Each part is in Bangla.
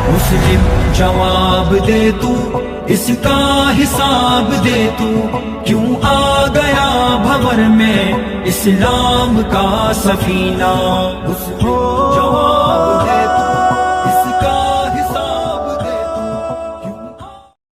मुस्लिम जवाब दे तू, इसका हिसाब दे तू, क्यों आ गया भंवर में इस्लाम का सफीना। मुस्लिम जवाब दे तू, इसका हिसाब दे तू, क्यों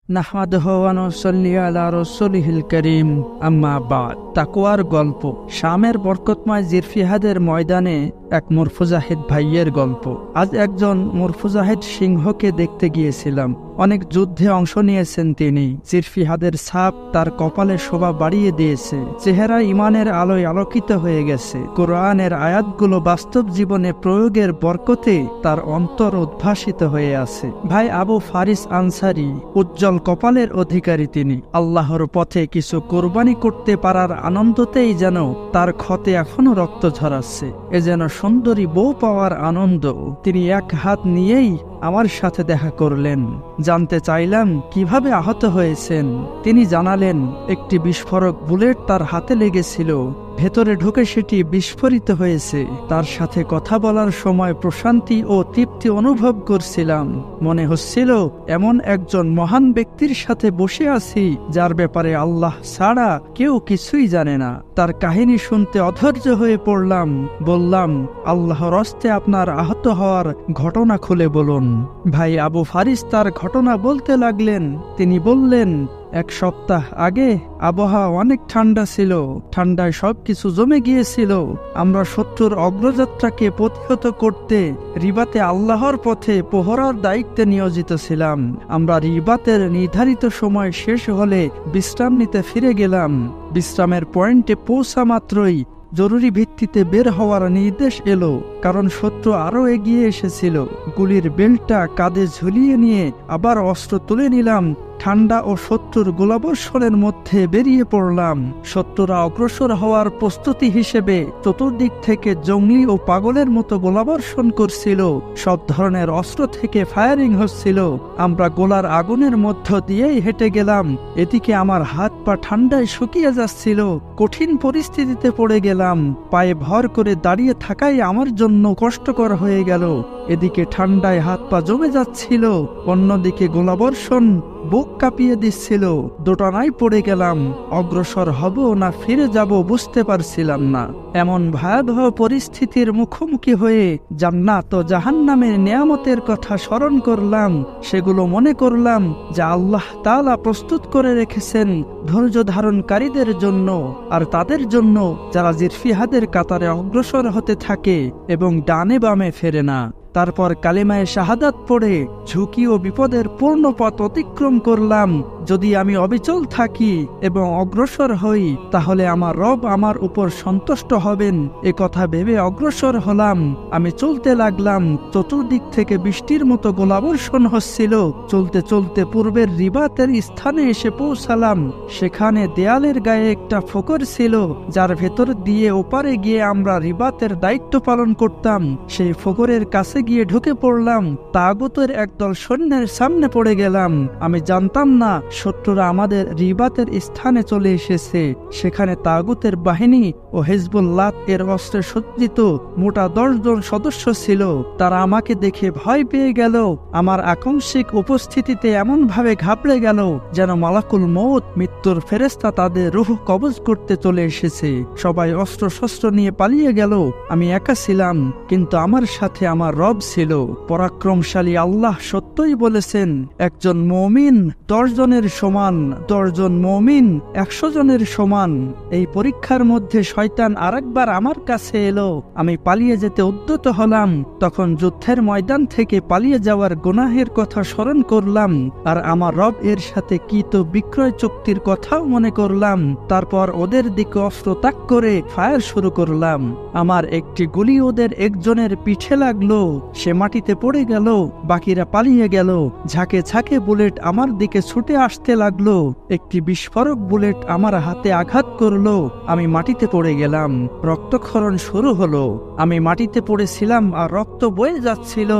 নাহমাদুহু ওয়া নুসাল্লি আলা রাসূলিহিল কারীম, আম্মা বাদ। তাকওয়ার গল্প। শামের বরকতময় জিরফিহাদের ময়দানে এক মুরফুজাহিদ ভাইয়ের গল্প। আজ একজন মুরফুজাহিদ সিংহকে দেখতে গিয়েছিলাম। অনেক যুদ্ধে অংশ নিয়েছেন তিনি। জিরফিহাদের ছাপ তার কপালে শোভা বাড়িয়ে দিয়েছে। চেহারা ইমানের আলোয় আলোকিত হয়ে গেছে। কোরআনের আয়াতগুলো বাস্তব জীবনে প্রয়োগের বরকতে তার অন্তর উদ্ভাসিত হয়ে আছে। ভাই আবু ফারিস আনসারী উজ্জ্বল কপালের অধিকারী তিনি। আল্লাহর পথে কিছু কোরবানি করতে পারার আনন্দতেই যেন তার ক্ষতে এখনো রক্ত ঝরাচ্ছে। এ যেন সুন্দরী বউ পাওয়ার আনন্দ। তিনি এক হাত নিয়েই আমার সাথে দেখা করলেন। জানতে চাইলাম কিভাবে আহত হয়েছেন। তিনি জানালেন, একটি বিস্ফোরক বুলেট তার হাতে লেগেছিল। ভেতরে ঢুকে সেটি বিস্ফোরিত হয়েছে। তার সাথে কথা বলার সময় প্রশান্তি ও তৃপ্তি অনুভব করছিলাম। মনে হচ্ছিল এমন একজন মহান ব্যক্তির সাথে বসে আছি যার ব্যাপারে আল্লাহ ছাড়া কেউ কিছুই জানে না। তার কাহিনী শুনতে অধৈর্য হয়ে পড়লাম। বললাম, আল্লাহর হস্তে আপনার আহত হওয়ার ঘটনা খুলে বলুন। ভাই আবু ফারিস তার ঘটনা বলতে লাগলেন। তিনি বললেন, এক সপ্তাহ আগে আবহাওয়া অনেক ঠান্ডা ছিল। ঠান্ডায় সবকিছু জমে গিয়েছিল। আমরা শত্রুর অগ্রযাত্রাকে প্রতিহত করতে রিবাতে আল্লাহর পথে প্রহরার দায়িত্বে নিয়োজিত ছিলাম। আমরা রিবাতের নির্ধারিত সময় শেষ হলে বিশ্রাম নিতে ফিরে গেলাম। বিশ্রামের পয়েন্টে পৌঁছা মাত্রই জরুরি ভিত্তিতে বের হওয়ার নির্দেশ এলো, কারণ শত্রু আরো এগিয়ে এসেছিল। গুলির বেল্টটা কাঁধে ঝুলিয়ে নিয়ে আবার অস্ত্র তুলে নিলাম। ঠান্ডা ও শত্রুর গোলাবর্ষণের মধ্যে বেরিয়ে পড়লাম। শত্রুরা অগ্রসর হওয়ার প্রস্তুতি হিসেবে চতুর্দিক থেকে জঙ্গলি ও পাগলের মতো গোলাবর্ষণ করছিল। সব ধরনের অস্ত্র থেকে ফায়ারিং হচ্ছিল। আমরা গোলার আগুনের মধ্য দিয়েই হেঁটে গেলাম। এদিকে আমার হাত পা ঠান্ডায় শুকিয়ে যাচ্ছিল। কঠিন পরিস্থিতিতে পড়ে গেলাম। পায়ে ভর করে দাঁড়িয়ে থাকাই আমার জন্য কষ্টকর হয়ে গেল। এদিকে ঠান্ডায় হাত পা জমে যাচ্ছিল, অন্যদিকে গোলাবর্ষণ বুক কাঁপিয়ে দিচ্ছিল। দোটানায় পড়ে গেলাম। অগ্রসর হব না ফিরে যাব বুঝতে পারছিলাম না। এমন ভয়াবহ পরিস্থিতির মুখোমুখি হয়ে জান্নাত ও জাহান্নামের নিয়ামতের কথা স্মরণ করলাম। সেগুলো মনে করলাম যে আল্লাহ তাআলা প্রস্তুত করে রেখেছেন ধৈর্য ধারণকারীদের জন্য, আর তাদের জন্য যারা জিরফিহাদের কাতারে অগ্রসর হতে থাকে এবং ডানে বামে ফেরে না। তারপর কালিমায়ে শাহাদাত পড়ে ঝুঁকি ও বিপদের পূর্ণ পথ অতিক্রম করলাম। যদি আমি অবিচল থাকি এবং অগ্রসর হই, তাহলে আমার রব আমার উপর সন্তুষ্ট হবেন। এ কথা ভেবে অগ্রসর হলাম। আমি চলতে লাগলাম। চতুর্দিক থেকে বৃষ্টির মতো গোলাবর্ষণ হচ্ছিল। চলতে চলতে পূর্বের রিবাতের স্থানে এসে পৌঁছালাম। সেখানে দেয়ালের গায়ে একটা ফকর ছিল, যার ভেতর দিয়ে ওপারে গিয়ে আমরা রিবাতের দায়িত্ব পালন করতাম। সেই ফকরের কাছে গিয়ে ঢুকে পড়লাম। তাগুতের একদল সৈন্যের সামনে পড়ে গেলাম। আমি জানতাম না শত্রুরা আমাদের রিবাতের স্থানে চলে এসেছে। সেখানে তাগুতের বাহিনী ও হিজবুল্লাহ এর অস্ত্রে সজ্জিত মোটা 10 জন সদস্য ছিল। তারা আমাকে দেখে ভয় পেয়ে গেল। আমার আকস্মিক উপস্থিতিতে এমন ভাবে ঘাবড়ে গেল যেন মালাকুল মউত, মৃত্যুর ফেরেশতা তাদের রূহ কবজ করতে চলে এসেছে। সবাই অস্ত্র শস্ত্র নিয়ে পালিয়ে গেল। আমি একা ছিলাম, কিন্তু আমার সাথে আমার রব ছিল। পরাক্রমশালী আল্লাহ সত্যই বলেছেন, একজন মুমিন 10 জনের সমান, 10 জন মুমিন 100 জনের সমান। এই পরীক্ষার মধ্যে শয়তান আরেকবার আমার কাছে এলো। আমি পালিয়ে যেতে উদ্যত হলাম। তখন যুদ্ধের ময়দান থেকে পালিয়ে যাওয়ার গুনাহের কথা স্মরণ করলাম, আর আমার রব এর সাথে কৃত বিক্রয় চুক্তির কথাও মনে করলাম। তারপর ওদের দিকে অস্ত্র তাক করে ফায়ার শুরু করলাম। আমার একটি গুলি ওদের একজনের পিঠে লাগলো। সে মাটিতে পড়ে গেল। বাকিরা পালিয়ে গেল। ঝাঁকে ঝাঁকে বুলেট আমার দিকে ছুটে আসতে লাগলো। একটি বিস্ফোরক বুলেট আমার হাতে আঘাত করলো। আমি মাটিতে পড়ে গেলাম। রক্তক্ষরণ শুরু হলো। আমি মাটিতে পড়েছিলাম আর রক্ত বয়ে যাচ্ছিল।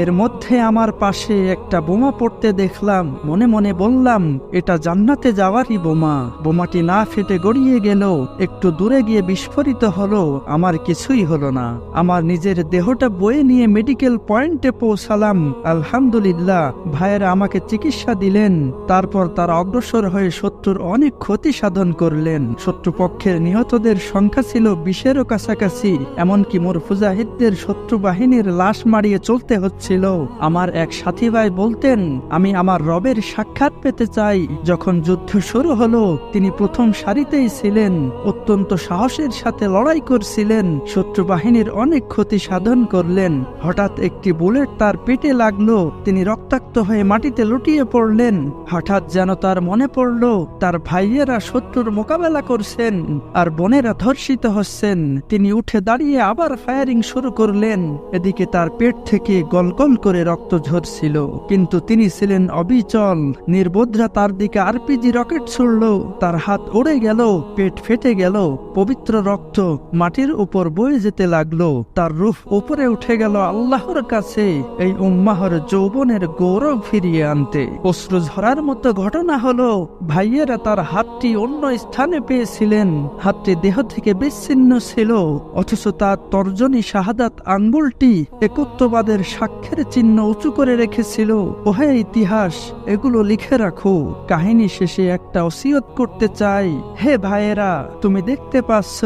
এর মধ্যে আমার পাশে একটা বোমা পড়তে দেখলাম। মনে মনে বললাম, এটা জান্নাতে যাওয়ারই বোমা। বোমাটি না ফেটে গড়িয়ে গেল, একটু দূরে গিয়ে বিস্ফোরিত হলো। আমার কিছুই হলো না। আমার নিজের দেহটা বয়ে নিয়ে মেডিকেল পয়েন্টে পৌঁছালাম। আলহামদুলিল্লাহ, ভাইয়েরা আমাকে চিকিৎসা দিলেন। তারপর তারা অগ্রসর হয়ে শত্রুর অনেক ক্ষতি সাধন করলেন। শত্রুপক্ষের নিহতদের সংখ্যা ছিল 20-এরও কাছাকাছি। এমনকি মুজাহিদদের শত্রু বাহিনীর লাশ মারিয়ে চলতে হচ্ছিল। আমার এক সাথী ভাই বলতেন, আমি আমার রবের সাক্ষাৎ পেতে চাই। যখন যুদ্ধ শুরু হলো, তিনি প্রথম সারিতেই ছিলেন। অত্যন্ত সাহসের সাথে লড়াই করছিলেন। শত্রু বাহিনীর অনেক ক্ষতি সাধন করলেন। হঠাৎ একটি বুলেট তার পেটে লাগলো। তিনি রক্তাক্ত হয়ে মাটিতে লুটিয়ে পড়লেন। হঠাৎ যেন তার মনে পড়ল, তার ভাইয়েরা শত্রুর মোকাবেলা করছেন আর বোনেরা ধর্ষিত হচ্ছেন। তিনি উঠে দাঁড়িয়ে আবার ফায়ারিং শুরু করলেন। এদিকে তার পেট থেকে গলগল করে রক্ত ঝরছিল, কিন্তু তিনি ছিলেন অবিচল। নির্বোধরা তার দিকে আরপিজি রকেট ছুড়ল। তার হাত উড়ে গেল, পেট ফেটে গেল। পবিত্র রক্ত মাটির উপর বয়ে যেতে লাগলো। তার রূহ উপরে উঠে গেল আল্লাহর কাছে, এই উম্মাহর যৌবনের গৌরব ফিরিয়ে আনতে। অশ্রু ঝরার মতো ঘটনা হলো, ভাইয়েরা তার হাতটি অন্য স্থানে পেয়েছিলেন। হাতটি দেহ থেকে বিচ্ছিন্ন ছিল, অথচ তার তর্জনী শাহাদাত আঙ্গুলটি একত্ববাদের সাক্ষ্যের চিহ্ন উঁচু করে রেখেছিল। ওহে ইতিহাস, এগুলো লিখে রাখো। কাহিনী শেষে একটা ওসিয়ত করতে চাই। হে ভাইয়েরা, তুমি দেখতে পাচ্ছ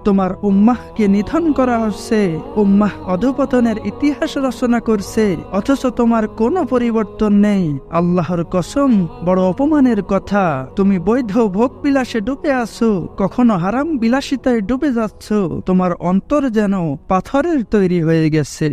তোমার উম্মাহকে নিধন করা হচ্ছে। উম্মাহ অধঃপতনের ইতিহাস রচনা করছে, অথচ তোমার কোনো পরিবর্তন নেই। আল্লাহর কসম, বড় অপমানের কথা। তুমি বৈধ ভোগ বিলাসে ডুবে আছো, কখনো হারাম বিলাসিতায় ডুবে যাচ্ছ। তোমার অন্তর যেন পাথরের তৈরি হয়ে গেছে।